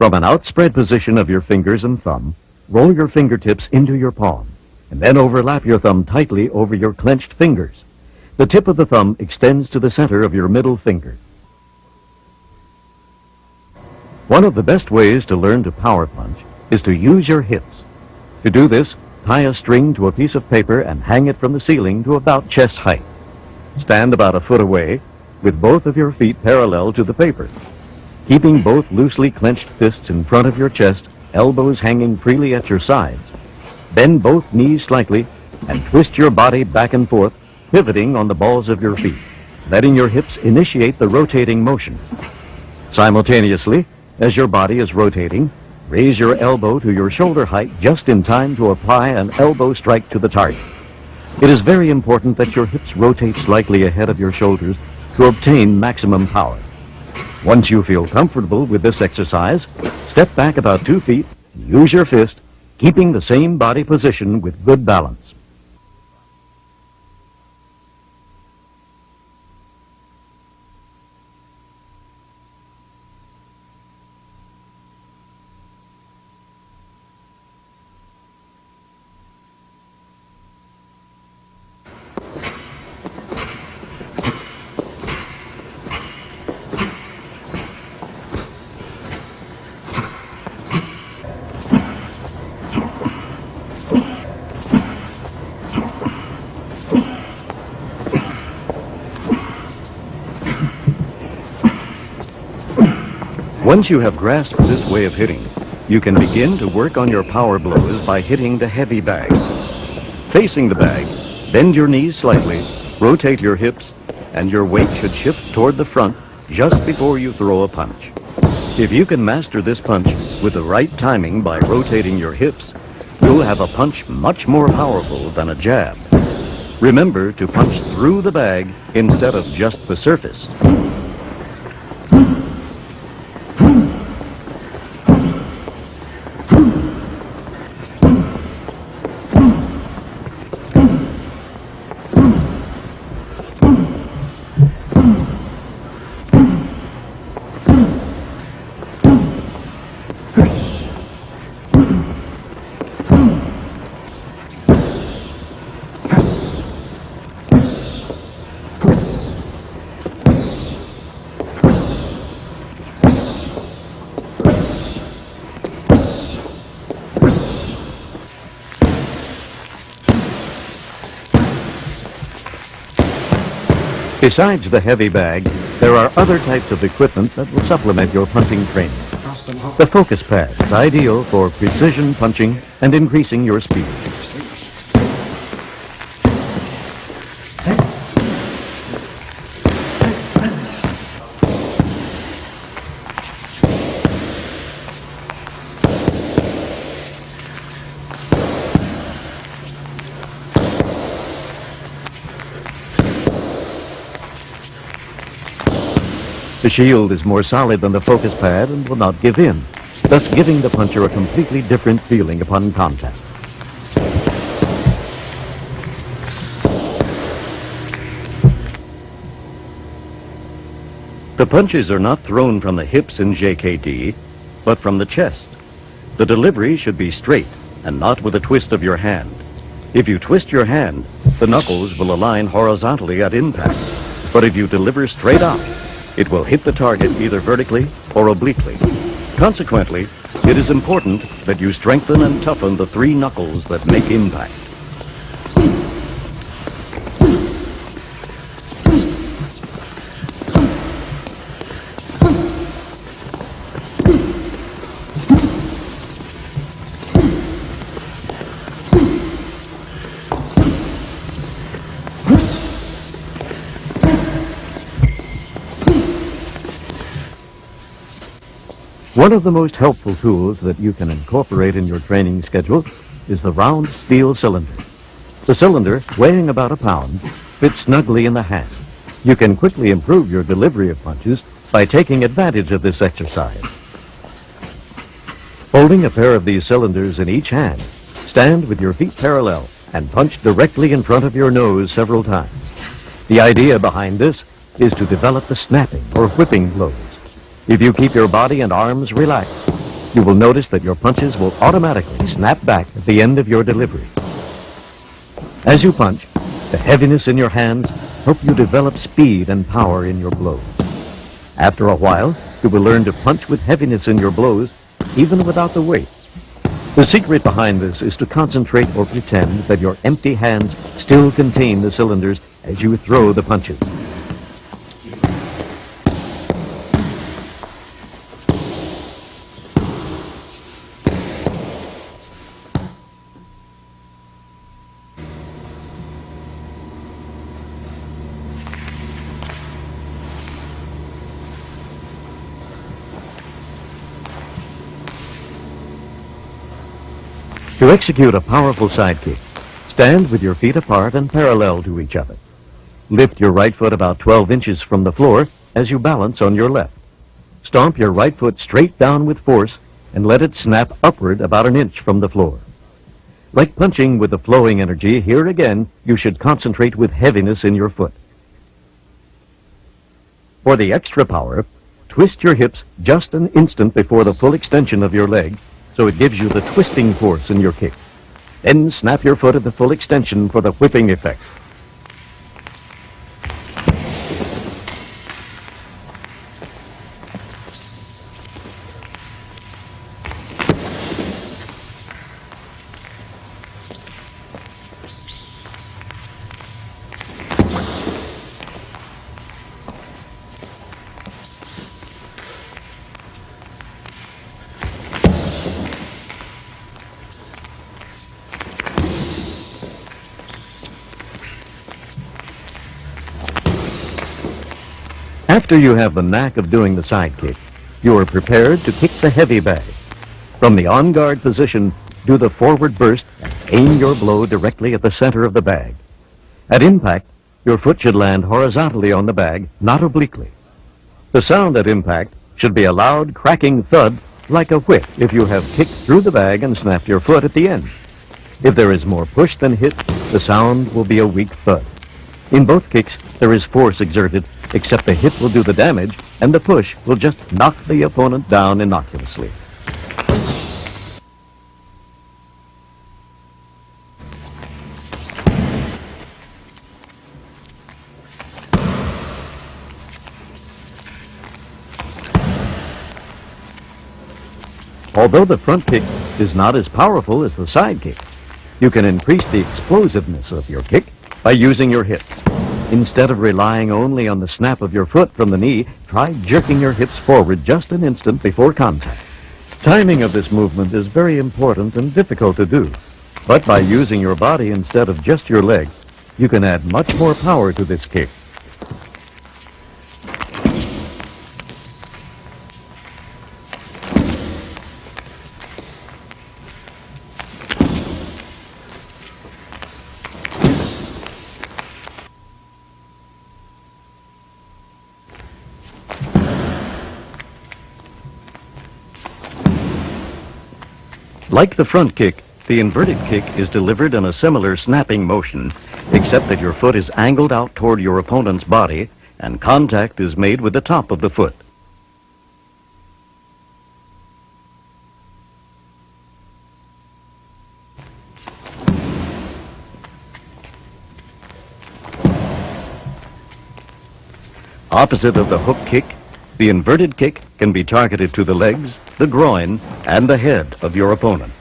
From an outspread position of your fingers and thumb, roll your fingertips into your palm, and then overlap your thumb tightly over your clenched fingers. The tip of the thumb extends to the center of your middle finger. One of the best ways to learn to power punch is to use your hips. To do this, tie a string to a piece of paper and hang it from the ceiling to about chest height. Stand about a foot away, with both of your feet parallel to the paper. Keeping both loosely clenched fists in front of your chest, elbows hanging freely at your sides. Bend both knees slightly and twist your body back and forth, pivoting on the balls of your feet, letting your hips initiate the rotating motion. Simultaneously, as your body is rotating, raise your elbow to your shoulder height just in time to apply an elbow strike to the target. It is very important that your hips rotate slightly ahead of your shoulders to obtain maximum power. Once you feel comfortable with this exercise, step back about 2 feet and use your fist, keeping the same body position with good balance. Once you have grasped this way of hitting, you can begin to work on your power blows by hitting the heavy bag. Facing the bag, bend your knees slightly, rotate your hips, and your weight should shift toward the front just before you throw a punch. If you can master this punch with the right timing by rotating your hips, you'll have a punch much more powerful than a jab. Remember to punch through the bag instead of just the surface. Besides the heavy bag, there are other types of equipment that will supplement your punching training. The focus pad is ideal for precision punching and increasing your speed. The shield is more solid than the focus pad and will not give in, thus giving the puncher a completely different feeling upon contact. The punches are not thrown from the hips in JKD, but from the chest. The delivery should be straight and not with a twist of your hand. If you twist your hand, the knuckles will align horizontally at impact, but if you deliver straight out, it will hit the target either vertically or obliquely. Consequently, it is important that you strengthen and toughen the 3 knuckles that make impact. One of the most helpful tools that you can incorporate in your training schedule is the round steel cylinder. The cylinder, weighing about a pound, fits snugly in the hand. You can quickly improve your delivery of punches by taking advantage of this exercise. Holding a pair of these cylinders in each hand, stand with your feet parallel and punch directly in front of your nose several times. The idea behind this is to develop the snapping or whipping blows. If you keep your body and arms relaxed, you will notice that your punches will automatically snap back at the end of your delivery. As you punch, the heaviness in your hands help you develop speed and power in your blows. After a while, you will learn to punch with heaviness in your blows, even without the weight. The secret behind this is to concentrate or pretend that your empty hands still contain the cylinders as you throw the punches. To execute a powerful side kick, stand with your feet apart and parallel to each other. Lift your right foot about 12 inches from the floor as you balance on your left. Stomp your right foot straight down with force and let it snap upward about an inch from the floor. Like punching with the flowing energy, here again you should concentrate with heaviness in your foot. For the extra power, twist your hips just an instant before the full extension of your leg, so it gives you the twisting force in your kick. Then snap your foot at the full extension for the whipping effect. After you have the knack of doing the side kick, you are prepared to kick the heavy bag. From the on-guard position, do the forward burst and aim your blow directly at the center of the bag. At impact, your foot should land horizontally on the bag, not obliquely. The sound at impact should be a loud, cracking thud like a whip if you have kicked through the bag and snapped your foot at the end. If there is more push than hit, the sound will be a weak thud. In both kicks, there is force exerted, except the hit will do the damage, and the push will just knock the opponent down innocuously. Although the front kick is not as powerful as the side kick, you can increase the explosiveness of your kick by using your hips. Instead of relying only on the snap of your foot from the knee, try jerking your hips forward just an instant before contact. Timing of this movement is very important and difficult to do, but by using your body instead of just your legs, you can add much more power to this kick. Like the front kick, the inverted kick is delivered in a similar snapping motion, except that your foot is angled out toward your opponent's body and contact is made with the top of the foot. Opposite of the hook kick, the inverted kick can be targeted to the legs, the groin, and the head of your opponent.